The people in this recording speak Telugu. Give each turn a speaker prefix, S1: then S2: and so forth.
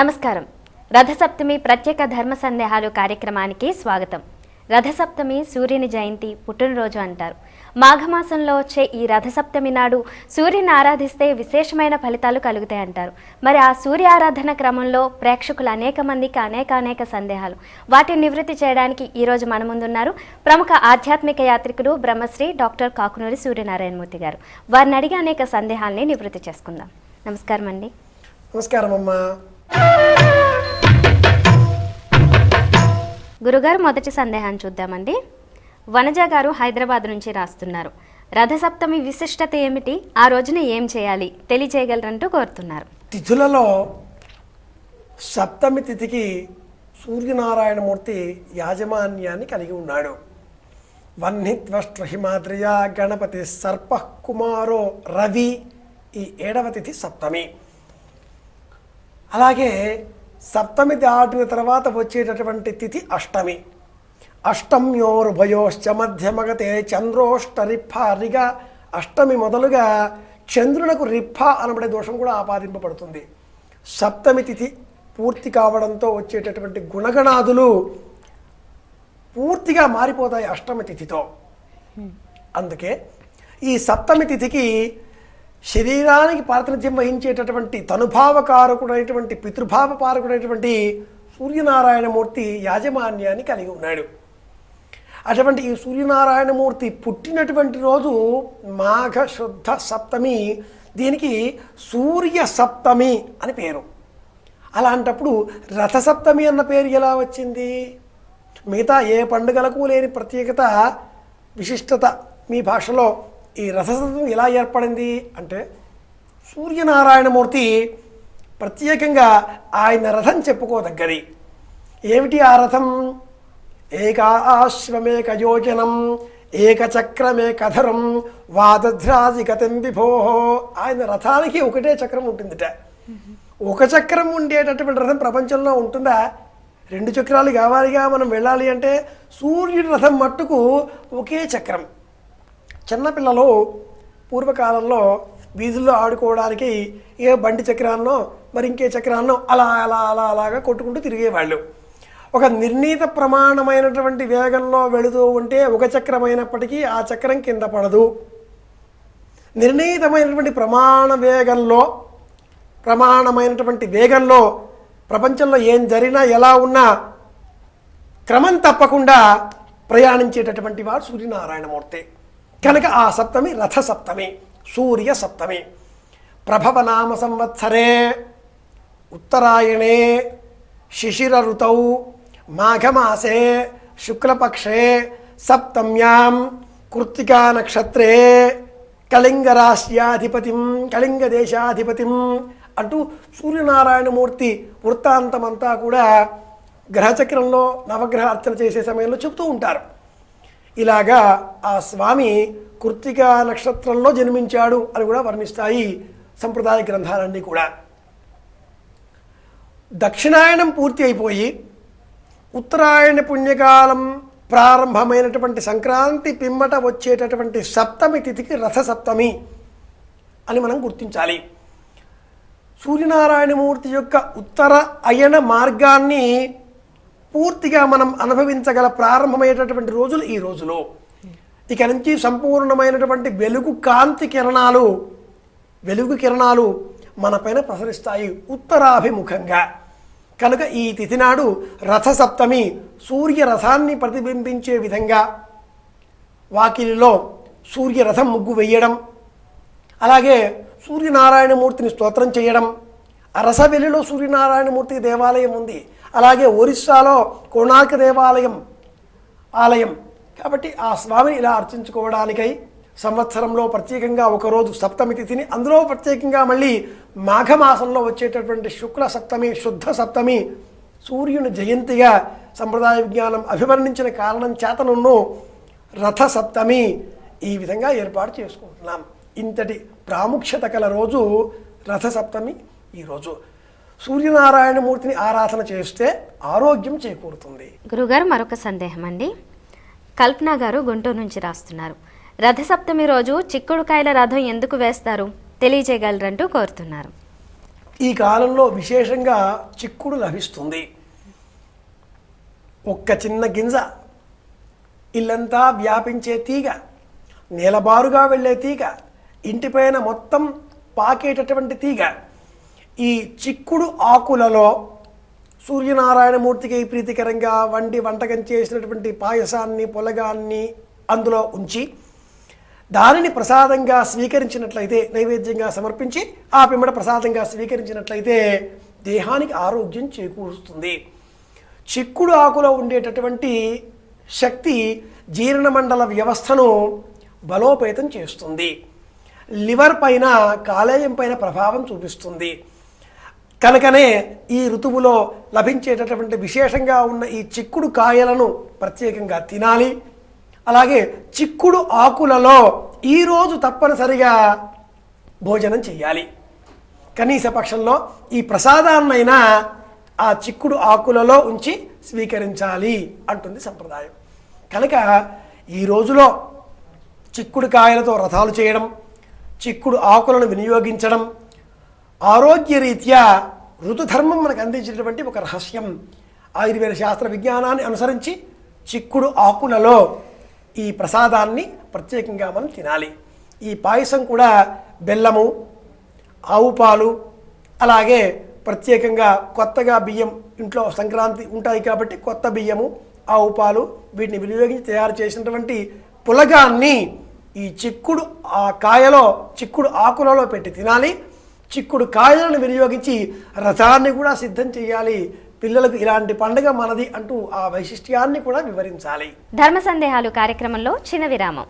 S1: నమస్కారం. రథసప్తమి ప్రత్యేక ధర్మ సందేహాలు కార్యక్రమానికి స్వాగతం. రథసప్తమి సూర్యుని జయంతి, పుట్టినరోజు అంటారు. మాఘమాసంలో వచ్చే ఈ రథసప్తమి నాడు సూర్యుని ఆరాధిస్తే విశేషమైన ఫలితాలు కలుగుతాయంటారు. మరి ఆ సూర్య ఆరాధన క్రమంలో ప్రేక్షకులు అనేక మందికి అనేక సందేహాలు, వాటిని నివృత్తి చేయడానికి ఈరోజు మన ముందున్నారు ప్రముఖ ఆధ్యాత్మిక యాత్రికుడు బ్రహ్మశ్రీ డాక్టర్ కాకునూరి సూర్యనారాయణమూర్తి గారు. వారిని అడిగి అనేక సందేహాలని నివృత్తి చేసుకుందాం. నమస్కారం అండి.
S2: నమస్కారం అమ్మా.
S1: గురుగారు, మొదటి సందేహాన్ని చూద్దామండి. వనజ గారు హైదరాబాద్ నుంచి రాస్తున్నారు. రథసప్తమి విశిష్టత ఏమిటి, ఆ రోజున ఏం చేయాలి తెలియజేయగలరంటూ కోరుతున్నారు.
S2: తిథులలో సప్తమి తిథికి సూర్యనారాయణమూర్తి యాజమాన్యాన్ని కలిగి ఉన్నాడు. వహ్నిత్వష్ట్ర హిమాద్రియా గణపతి సర్ప కుమారో రవి, ఈ 7వ తిథి సప్తమి. అలాగే సప్తమి దాటిన తర్వాత వచ్చేటటువంటి తిథి అష్టమి. అష్టమ్యోరుభయోశ్చ మధ్యమగతే చంద్రోష్ట రిఫ. అష్టమి మొదలుగా చంద్రునకు రిఫ అనబడే దోషం కూడా ఆపాదింపబడుతుంది. సప్తమి తిథి పూర్తి కావడంతో వచ్చేటటువంటి గుణగణాదులు పూర్తిగా మారిపోతాయి అష్టమి తిథితో. అందుకే ఈ సప్తమి తిథికి శరీరానికి ప్రాతినిధ్యం వహించేటటువంటి తనుభావకారకుడైనటువంటి పితృభావపారకుడైనటువంటి సూర్యనారాయణమూర్తి యాజమాన్యాన్ని కలిగి ఉన్నాడు. అటువంటి ఈ సూర్యనారాయణమూర్తి పుట్టినటువంటి రోజు మాఘ శుద్ధ సప్తమి. దీనికి సూర్య సప్తమి అని పేరు. అలాంటప్పుడు రథసప్తమి అన్న పేరు ఎలా వచ్చింది? మిగతా ఏ పండుగలకు లేని ప్రత్యేకత, విశిష్టత మీ భాషలో ఈ రథసప్తమి ఎలా ఏర్పడింది అంటే, సూర్యనారాయణమూర్తి ప్రత్యేకంగా ఆయన రథం చెప్పుకోదగ్గది. ఏమిటి ఆ రథం? ఏకాశ్వమేక యోజనం ఏకచక్రమేకధరం వాదధ్రాజిగతం విభో. ఆయన రథానికి ఒకటే చక్రం ఉంటుందిట. ఒక చక్రం ఉండేటటువంటి రథం ప్రపంచంలో ఉంటుందా? 2 చక్రాలు కావాలిగా మనం వెళ్ళాలి అంటే. సూర్యుడి రథం మట్టుకు ఒకే చక్రం. చిన్నపిల్లలు పూర్వకాలంలో వీధుల్లో ఆడుకోవడానికి ఏ బండి చక్రాన్నో మరి ఇంకే చక్రాన్నో అలాగా కొట్టుకుంటూ తిరిగేవాళ్ళు. ఒక నిర్ణీత ప్రమాణమైనటువంటి వేగంలో వెళుతూ ఉంటే ఒక చక్రమైనప్పటికీ ఆ చక్రం కింద పడదు. నిర్ణీతమైనటువంటి ప్రమాణమైనటువంటి వేగంలో ప్రపంచంలో ఏం జరిగినా ఎలా ఉన్నా క్రమం తప్పకుండా ప్రయాణించేటటువంటి వాడు సూర్యనారాయణమూర్తి. కనుక ఆ సప్తమి రథసప్తమి, సూర్య సప్తమి. ప్రభవనామ సంవత్సరే ఉత్తరాయణే శిశిర ఋతౌ మాఘమాసే శుక్లపక్షే సప్తమ్యాం కృత్తికా నక్షత్రే కళింగరాశ్యాధిపతిం కళింగదేశాధిపతిం అంటూ సూర్యనారాయణమూర్తి వృత్తాంతమంతా కూడా గ్రహచక్రంలో నవగ్రహ అర్చన చేసే సమయంలో చెబుతూ ఉంటారు. ఇలాగా ఆ స్వామి కృత్తికా నక్షత్రంలో జన్మించాడు అని కూడా వర్ణిస్తాయి సంప్రదాయ గ్రంథాలన్నీ కూడా. దక్షిణాయనం పూర్తి అయిపోయి ఉత్తరాయణ పుణ్యకాలం ప్రారంభమైనటువంటి సంక్రాంతి పిమ్మట వచ్చేటటువంటి సప్తమి తిథికి రథసప్తమి అని మనం గుర్తించాలి. సూర్యనారాయణమూర్తి యొక్క ఉత్తర అయన మార్గాన్ని పూర్తిగా మనం అనుభవించగల ప్రారంభమయ్యేటటువంటి రోజులు ఈ రోజులో. ఇక నుంచి సంపూర్ణమైనటువంటి వెలుగు కిరణాలు మన పైన ప్రసరిస్తాయి ఉత్తరాభిముఖంగా. కనుక ఈ తిథి నాడు రథసప్తమి సూర్యరథాన్ని ప్రతిబింబించే విధంగా వాకిలిలో సూర్యరథం ముగ్గు వేయడం, అలాగే సూర్యనారాయణమూర్తిని స్తోత్రం చేయడం. అరసవెల్లిలో సూర్యనారాయణమూర్తి దేవాలయం ఉంది. అలాగే ఒరిస్సాలో కోణార్క ఆలయం. కాబట్టి ఆ స్వామిని ఇలా అర్చించుకోవడానికై సంవత్సరంలో ప్రత్యేకంగా ఒకరోజు సప్తమి తిథిని, అందులో ప్రత్యేకంగా మళ్ళీ మాఘమాసంలో వచ్చేటటువంటి శుక్ల సప్తమి, శుద్ధ సప్తమి సూర్యుని జయంతిగా సంప్రదాయ విజ్ఞానం అభివర్ణించిన కారణం చేతను రథసప్తమి ఈ విధంగా ఏర్పాటు చేసుకుంటున్నాం. ఇంతటి ప్రాముఖ్యత కల రోజు రథసప్తమి ఈరోజు. సూర్యనారాయణమూర్తిని ఆరాధన చేస్తే ఆరోగ్యం చేకూరుతుంది.
S1: గురుగారు, మరొక సందేహం అండి. కల్పన గారు గుంటూరు నుంచి రాస్తున్నారు. రథసప్తమి రోజు చిక్కుడుకాయల రథం ఎందుకు వేస్తారు తెలియజేయగలరంటూ కోరుతున్నారు.
S2: ఈ కాలంలో విశేషంగా చిక్కుడు లభిస్తుంది. ఒక్క చిన్న గింజ ఇల్లంతా వ్యాపించే తీగ, నేలబారుగా వెళ్ళే తీగ, ఇంటిపైన మొత్తం పాకేటటువంటి తీగ. ఈ చిక్కుడు ఆకులలో సూర్యనారాయణమూర్తికి ప్రీతికరంగా వంటకం చేసినటువంటి పాయసాన్ని, పొలగాన్ని అందులో ఉంచి దానిని ప్రసాదంగా స్వీకరించినట్లయితే, నైవేద్యంగా సమర్పించి ఆ పిమ్మట ప్రసాదంగా స్వీకరించినట్లయితే దేహానికి ఆరోగ్యం చేకూరుస్తుంది. చిక్కుడు ఆకులో ఉండేటటువంటి శక్తి జీర్ణమండల వ్యవస్థను బలోపేతం చేస్తుంది. లివర్ పైన, కాలేయం పైన ప్రభావం చూపిస్తుంది. కనుకనే ఈ ఋతువులో లభించేటటువంటి విశేషంగా ఉన్న ఈ చిక్కుడు కాయలను ప్రత్యేకంగా తినాలి. అలాగే చిక్కుడు ఆకులలో ఈరోజు తప్పనిసరిగా భోజనం చేయాలి. కనీస పక్షంలో ఈ ప్రసాదాన్నైనా ఆ చిక్కుడు ఆకులలో ఉంచి స్వీకరించాలి అంటుంది సంప్రదాయం. కనుక ఈ రోజులో చిక్కుడు కాయలతో రథాలు చేయడం, చిక్కుడు ఆకులను వినియోగించడం ఆరోగ్యరీత్యా ఋతుధర్మం మనకు అందించినటువంటి ఒక రహస్యం. ఆయుర్వేద శాస్త్ర విజ్ఞానాన్ని అనుసరించి చిక్కుడు ఆకులలో ఈ ప్రసాదాన్ని ప్రత్యేకంగా మనం తినాలి. ఈ పాయసం కూడా బెల్లము, ఆవు పాలు, అలాగే ప్రత్యేకంగా కొత్తగా బియ్యం ఇంట్లో సంక్రాంతి ఉంటాయి కాబట్టి కొత్త బియ్యము, ఆవు పాలు వీటిని వినియోగించి తయారు చేసినటువంటి పులగాన్ని ఈ చిక్కుడు చిక్కుడు ఆకులలో పెట్టి తినాలి. చిక్కుడు కాయలను వినియోగించి రథాన్ని కూడా సిద్ధం చేయాలి. పిల్లలకు ఇలాంటి పండుగ మనది అంటూ ఆ వైశిష్ట్యాన్ని కూడా వివరించాలి.
S1: ధర్మ సందేహాలు కార్యక్రమంలో చిన్న విరామం.